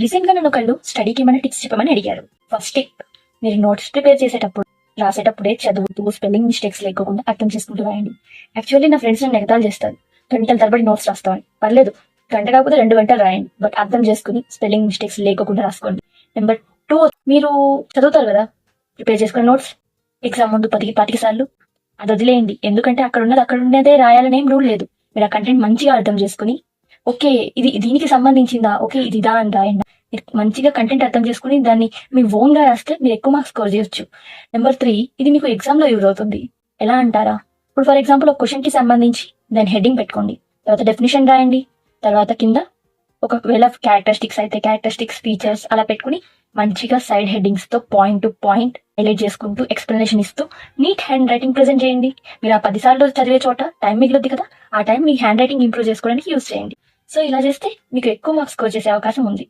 Recent గా నన్ను ఒకళ్ళు స్టడీకి ఏమైనా టిప్స్ చెప్పమని అడిగారు. ఫస్ట్ టిప్, మీరు నోట్స్ ప్రిపేర్ చేసేటప్పుడు రాసేటప్పుడే చదువుతూ స్పెల్లింగ్ మిస్టేక్స్ లేకుండా అర్థం చేసుకుంటూ రాయండి. యాక్చువల్లీ నా ఫ్రెండ్స్ నన్ను ఎగతాలు చేస్తారు, గంటల తరబడి నోట్స్ రాస్తామని. పర్లేదు, గంట కాకపోతే 2 గంటలు రాయండి, బట్ అర్థం చేసుకుని స్పెల్లింగ్ మిస్టేక్స్ లేకుండా రాసుకోండి. నెంబర్ 2, మీరు చదువుతారు కదా ప్రిపేర్ చేసుకున్న నోట్స్, ఎగ్జామ్ ముందు 10 సార్లు అది వదిలేయండి. ఎందుకంటే అక్కడ ఉన్నదే రాయాలని ఏం రూల్ లేదు. మీరు ఆ కంటెంట్ మంచిగా అర్థం చేసుకుని, ఓకే ఇది దీనికి సంబంధించిందా, ఓకే ఇది ఇదా అని రాయండి. మీరు మంచిగా కంటెంట్ అర్థం చేసుకుని దాన్ని మీ ఓన్ గా రాస్తే మీరు ఎక్కువ మార్క్స్ స్కోర్ చేయొచ్చు. నెంబర్ 3, ఇది మీకు ఎగ్జామ్ లో యూజ్ అవుతుంది. ఎలా అంటారా, ఇప్పుడు ఫర్ ఎగ్జాంపుల్ ఒక క్వశ్చన్ కి సంబంధించి దాని హెడ్డింగ్ పెట్టుకోండి, తర్వాత డెఫినేషన్ రాయండి, తర్వాత కింద ఒకవేళ క్యారెక్టరిస్టిక్స్ అయితే క్యారెక్టరిస్టిక్స్, ఫీచర్స్ అలా పెట్టుకుని మంచిగా సైడ్ హెడ్డింగ్స్ తో పాయింట్ టు పాయింట్ హైలైట్ చేసుకుంటూ ఎక్స్ప్లెనేషన్ ఇస్తూ నీట్ హ్యాండ్ రైటింగ్ ప్రెజెంట్ చేయండి. మీరు ఆ 10 సార్లు చదివే చోట టైం మిగులుద్ది కదా, ఆ టైం మీ హ్యాండ్ రైటింగ్ ఇంప్రూవ్ చేసుకోవడానికి యూజ్ చేయండి. సో ఇలా చేస్తే మీకు ఎక్కువ మార్క్స్ స్కోర్ చేసే అవకాశం ఉంది.